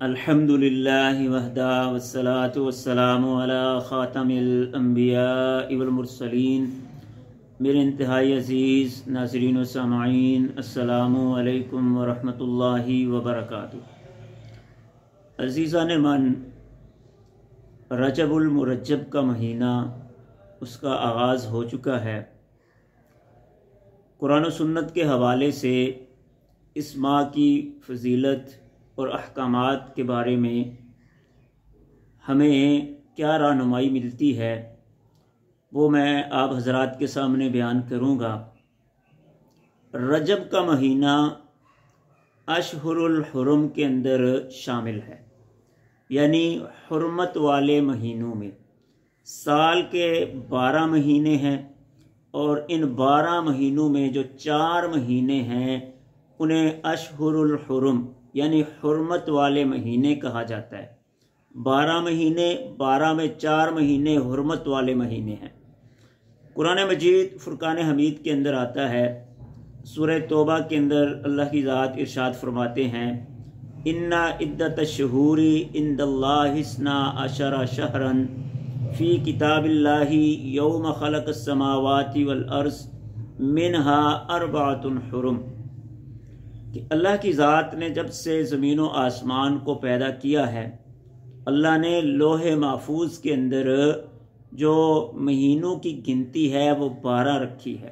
الحمدللہ وحدہ والصلاة والسلام علی خاتم الانبیاء والمرسلین۔ میرے انتہائی عزیز ناظرین و سامعین، السلام علیکم ورحمۃ اللہ وبرکاتہ۔ عزیزان من، رجب المرجب کا مہینہ اس کا آغاز ہو چکا ہے۔ قرآن و سنت کے حوالے سے اس ماہ کی فضیلت اور احکامات کے بارے میں ہمیں کیا رہنمائی ملتی ہے وہ میں آپ حضرات کے سامنے بیان کروں گا۔ رجب کا مہینہ اشہر الحرم کے اندر شامل ہے، یعنی حرمت والے مہینوں میں۔ سال کے 12 مہینے ہیں اور ان 12 مہینوں میں جو 4 مہینے ہیں انہیں اشہر الحرم یعنی حرمت والے مہینے کہا جاتا ہے۔ 12 مہینے، 12 میں 4 مہینے حرمت والے مہینے ہیں۔ قرآن مجید فرقان حمید کے اندر آتا ہے، سورہ توبہ کے اندر اللہ کی ذات ارشاد فرماتے ہیں، اِنَّ عِدَّةَ الشُّهُورِ عِندَ اللَّهِ 12 شَهْرًا فِي كِتَابِ اللَّهِ يَوْمَ خَلَقَ السَّمَاوَاتِ وَالْأَرْضَ مِنْهَا 4 حُرُمٌ، کہ اللہ کی ذات نے جب سے زمین و آسمان کو پیدا کیا ہے، اللہ نے لوح محفوظ کے اندر جو مہینوں کی گنتی ہے وہ 12 رکھی ہے۔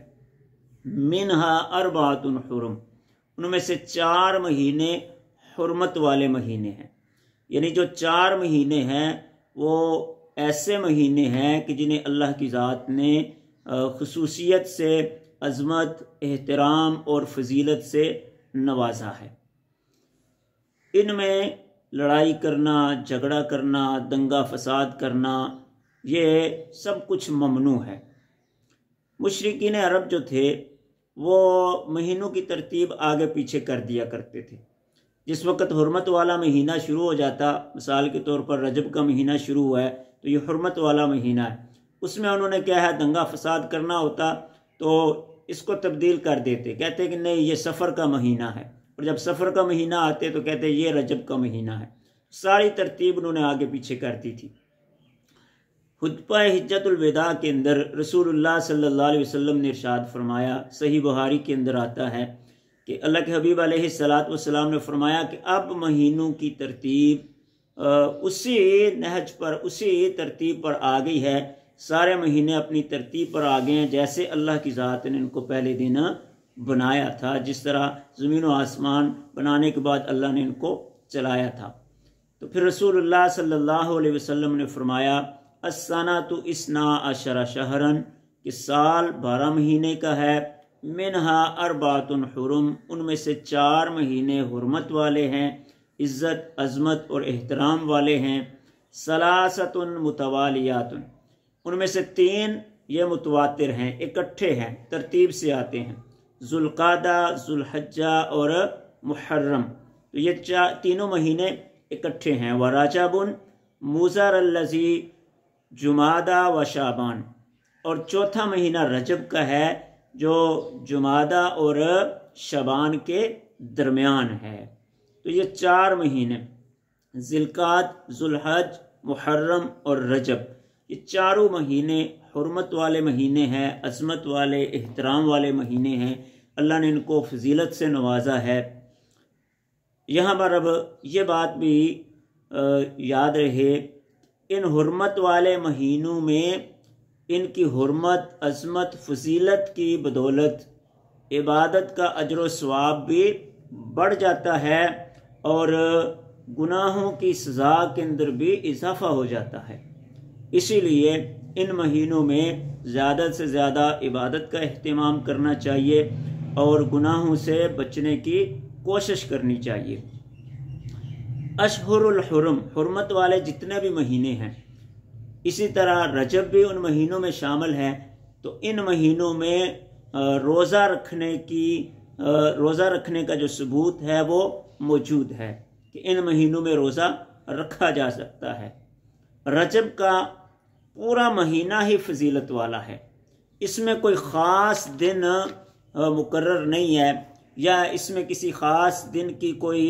منہا 4 حرم، ان میں سے 4 مہینے حرمت والے مہینے ہیں، یعنی جو 4 مہینے ہیں وہ ایسے مہینے ہیں کہ جنہیں اللہ کی ذات نے خصوصیت سے، عظمت، احترام اور فضیلت سے نوازا ہے۔ ان میں لڑائی کرنا، جھگڑا کرنا، دنگا فساد کرنا، یہ سب کچھ ممنوع ہے۔ مشرکین عرب جو تھے وہ مہینوں کی ترتیب آگے پیچھے کر دیا کرتے تھے۔ جس وقت حرمت والا مہینہ شروع ہو جاتا، مثال کے طور پر رجب کا مہینہ شروع ہوا ہے تو یہ حرمت والا مہینہ ہے، اس میں انہوں نے کیا ہے دنگا فساد کرنا ہوتا تو اس کو تبدیل کر دیتے، کہتے کہ نہیں یہ سفر کا مہینہ ہے، اور جب سفر کا مہینہ آتے تو کہتے یہ رجب کا مہینہ ہے۔ ساری ترتیب انہوں نے آگے پیچھے کر دی تھی۔ خطبہ حجت الوداع کے اندر رسول اللہ صلی اللہ علیہ وسلم نے ارشاد فرمایا، صحیح بخاری کے اندر آتا ہے کہ اللہ کے حبیب علیہ الصلوۃ والسلام نے فرمایا کہ اب مہینوں کی ترتیب اسی نہج پر، اسی ترتیب پر آ گئی ہے، سارے مہینے اپنی ترتیب پر آ گئے ہیں جیسے اللہ کی ذات نے ان کو پہلے دن بنایا تھا، جس طرح زمین و آسمان بنانے کے بعد اللہ نے ان کو چلایا تھا۔ تو پھر رسول اللہ صلی اللہ علیہ وسلم نے فرمایا، السنۃ 12 شہرا، کہ سال 12 مہینے کا ہے، منہا 4 حرم، ان میں سے 4 مہینے حرمت والے ہیں، عزت، عظمت اور احترام والے ہیں، 3 متوالیات، ان میں سے 3 یہ متواتر ہیں، اکٹھے ہیں، ترتیب سے آتے ہیں، ذوالقعدہ، ذوالحجہ اور محرم، تو یہ تینوں مہینے اکٹھے ہیں، ورجب، مضر الذی، جمادہ و شعبان، اور چوتھا مہینہ رجب کا ہے جو جمادہ اور شعبان کے درمیان ہے۔ تو یہ 4 مہینے، ذوالقعدہ، ذوالحج، محرم اور رجب، یہ 4 مہینے حرمت والے مہینے ہیں، عظمت والے، احترام والے مہینے ہیں، اللہ نے ان کو فضیلت سے نوازا ہے۔ یہاں پر اب یہ بات بھی یاد رہے، ان حرمت والے مہینوں میں ان کی حرمت، عظمت، فضیلت کی بدولت عبادت کا اجر و ثواب بھی بڑھ جاتا ہے اور گناہوں کی سزا کے اندر بھی اضافہ ہو جاتا ہے۔ اسی لیے ان مہینوں میں زیادہ سے زیادہ عبادت کا اہتمام کرنا چاہیے اور گناہوں سے بچنے کی کوشش کرنی چاہیے۔ اشہر الحرم، حرمت والے جتنے بھی مہینے ہیں، اسی طرح رجب بھی ان مہینوں میں شامل ہے، تو ان مہینوں میں روزہ رکھنے کا جو ثبوت ہے وہ موجود ہے کہ ان مہینوں میں روزہ رکھا جا سکتا ہے۔ رجب کا پورا مہینہ ہی فضیلت والا ہے، اس میں کوئی خاص دن مقرر نہیں ہے یا اس میں کسی خاص دن کی کوئی